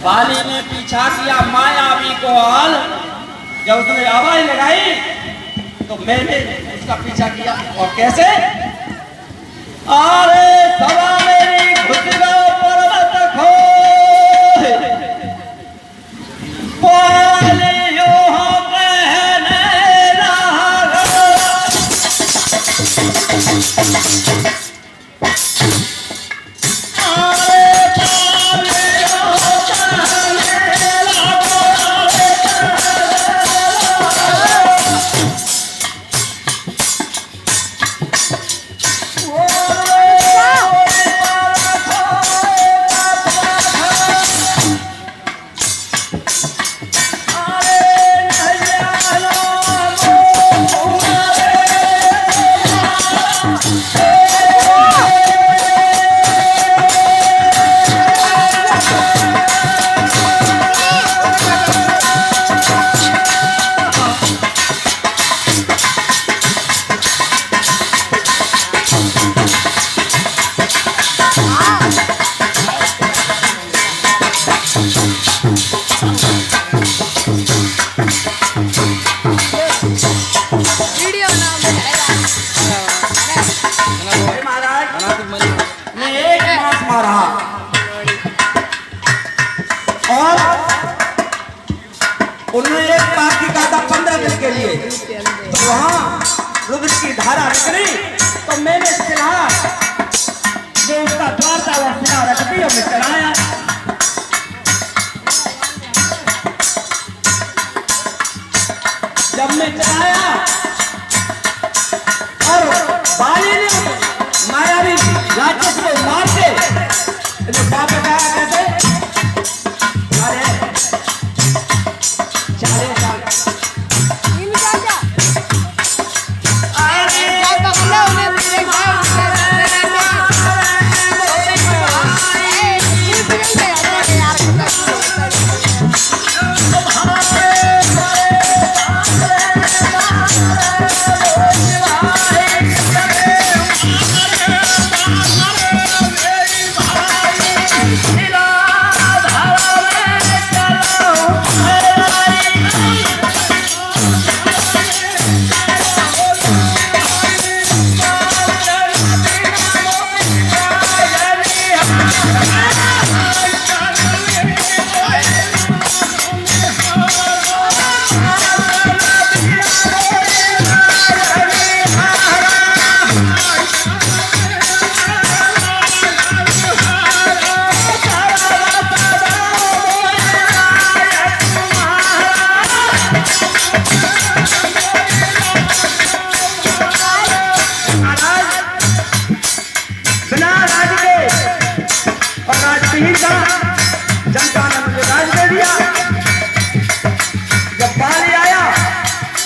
बाली ने पीछा किया मायावी को हाल। जब उसने आवाज लगाई तो मैंने उसका पीछा किया। और कैसे? अरे सवा मेरी घुस गो पर्वत खो उन्होंने एक बात की कहा था 15 दिन के लिए। तो वहां रुद्र की धारा निकली तो मैंने सिला जो उसका द्वार था वह सिला रख दी और मैं चलाया। जब मैं चलाया और बाली ने मायावी राक्षस को मार के बाप बताया कैसे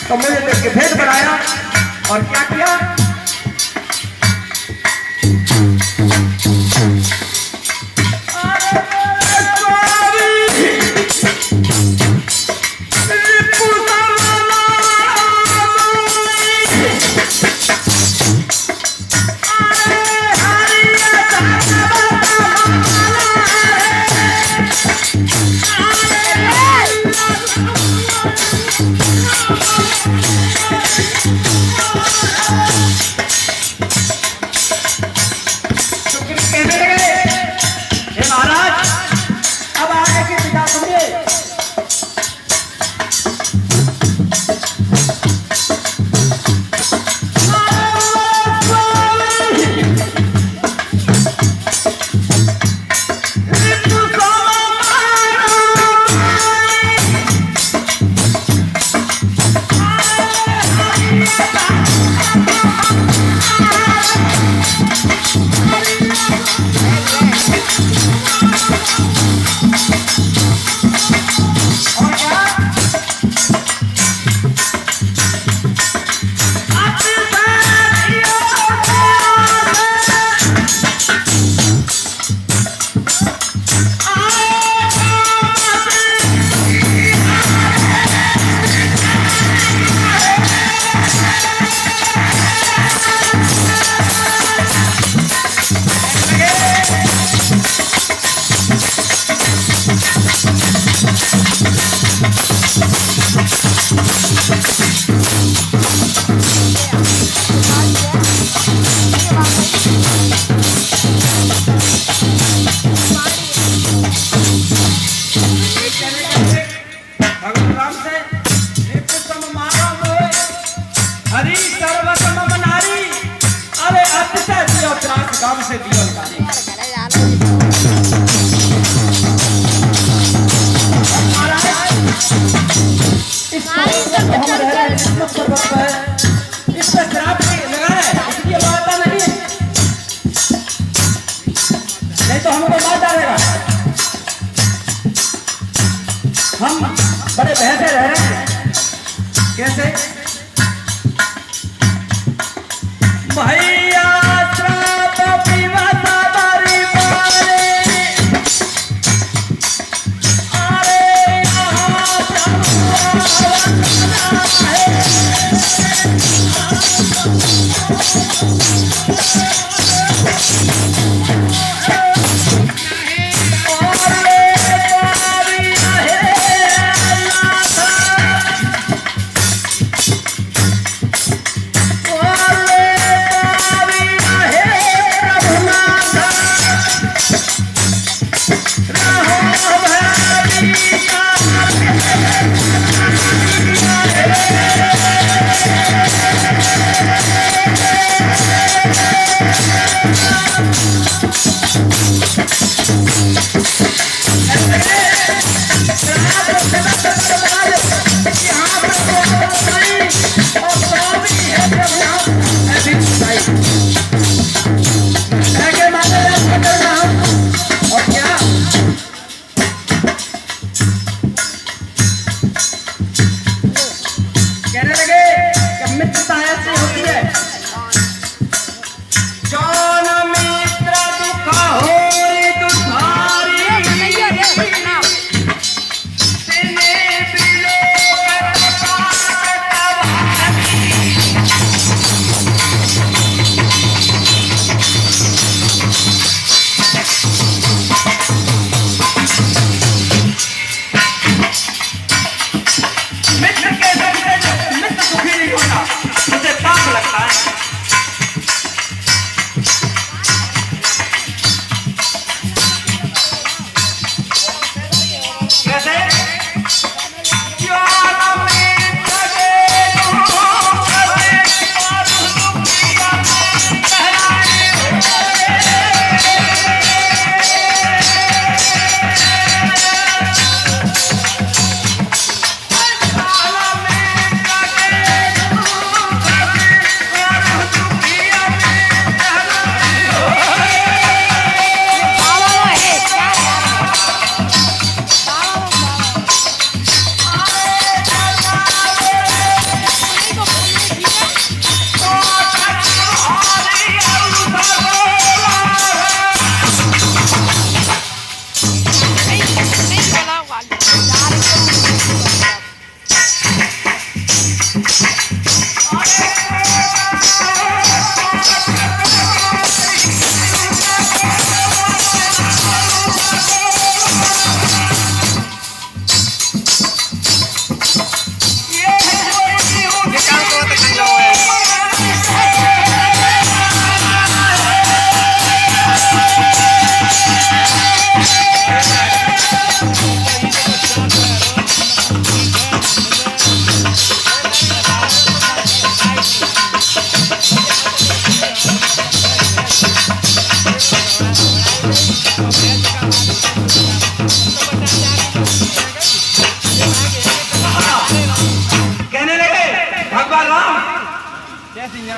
तो मुझे देख के भेद बनाया और क्या किया?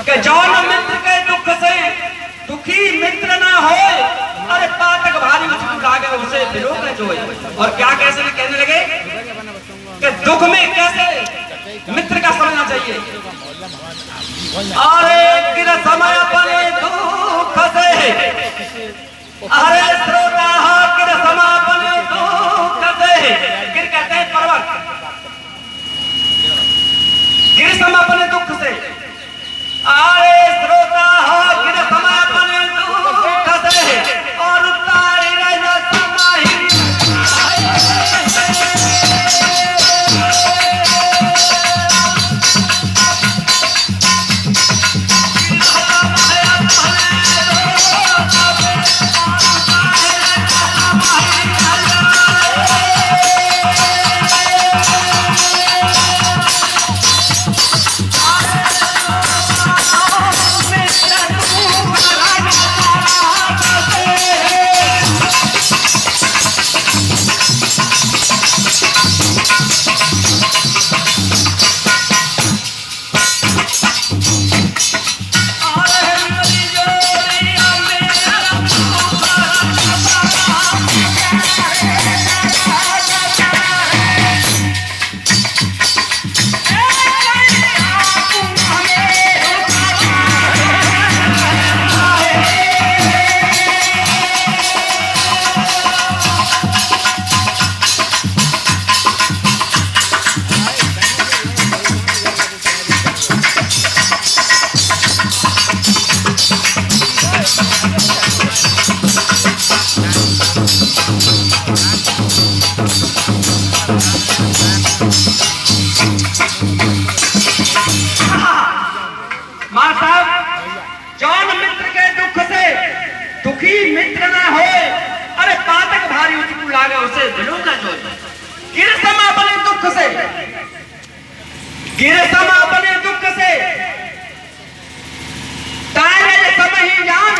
के जौन मित्र के दुख से दुखी मित्र ना हो, अरे पातक भारी मछली लागे उसे दिलो का जोए। और क्या कैसे कहने लगे कि दुख में कैसे मित्र का समझना चाहिए। अरे किर समय बने दुख से, अरे श्रोता किर समय बने दुख से, किर कहते हैं पर्वत, किर समय बने दुख से, अरे श्रोता हो किर समय बने दुख से, और तारी रहना समाही मित्र ना हो, हमारे पातक भारी उचकू लागे उसे दिलों का जो गिर सम अपने दुख से, गिर सम अपने दुख से तारे सब ही जान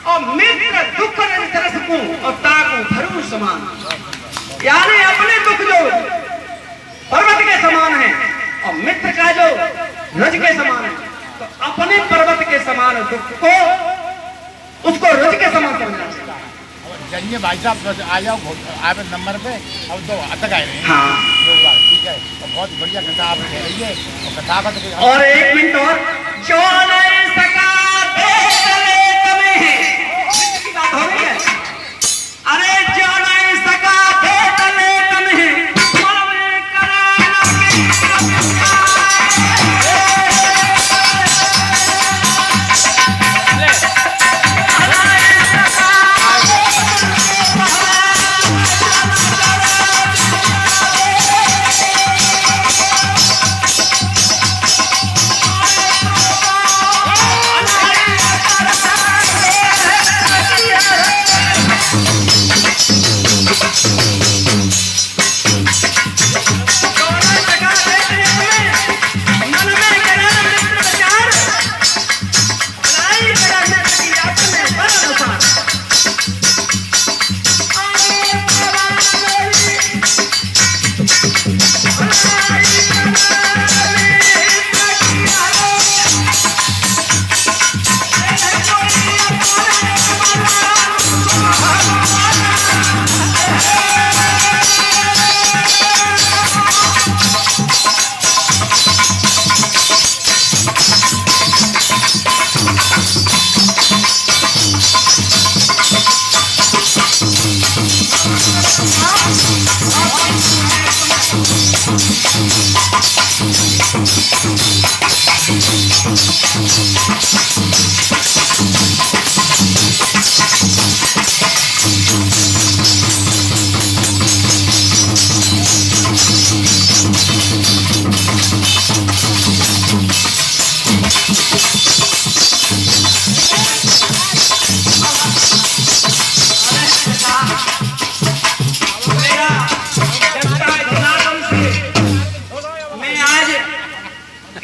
और मित्र दुख न तरसकूं और ताकू भरू समान। यानी अपने दुख जो पर्वत के समान है और मित्र का जो रज के समान है, तो अपने पर्वत के समान दुख को उसको रज के समान समझना चाहिए। जाइए भाई साहब आ जाओ आप नंबर पे, अब तो तक आए हैं। हाँ ठीक है, तो बहुत बढ़िया कथा आप कह रही है और कथा का तो और एक मिनट और जो नहीं सका चले तुम्हें की बात हो रही है। अरे जो नहीं सका चले तुम्हें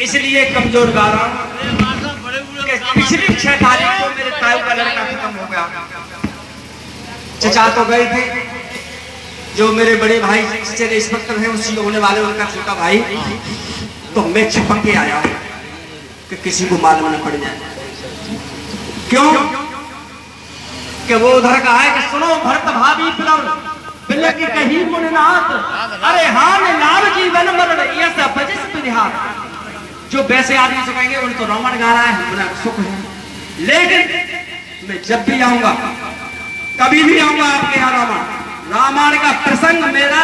इसलिए कमजोर गा रहा हूँ। पिछली 6 तारीख को मेरे ताऊ का लड़का खत्म हो गया। चचा तो गए थे, जो मेरे बड़े भाई से इंस्पेक्टर हैं उसी होने वाले उनका छोटा भाई, तो मैं छिपक के आया हूँ कि किसी को मालूम न पड़ जाए। क्यों कि वो उधर का है कि सुनो भरत भाभी पिलम बिलकी कहीं मुननाथ, अरे हाँ नाम जीवन मरण ये सब बजिस बिहार। जो वैसे आदमी से कहेंगे उन्हें तो रोमन गा रहा है, बड़ा सुख है। लेकिन मैं जब भी आऊंगा, कभी भी आऊंगा आपके यहाँ रामायण का प्रसंग मेरा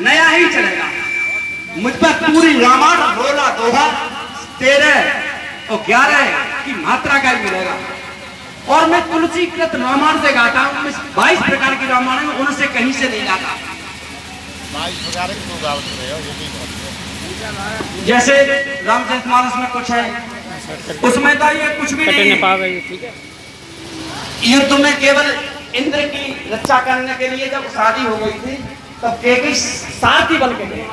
नया ही चलेगा। मुझ पर पूरी रामायण रोला दोहा 13 और 11 की मात्रा का ही मिलेगा। और मैं तुलसी कृत रामायण से गाता हूँ। 22 प्रकार की रामायण में उनसे कहीं से नहीं गाता। 22 प्रकार की तो गावत रहे हो, ये भी जैसे रामचरितमानस में कुछ है, उसमें तो ये कुछ भी नहीं। ये तुम्हें केवल इंद्र की रक्षा करने के लिए जब शादी हो गई थी तब एक ही सारथी बन के गए।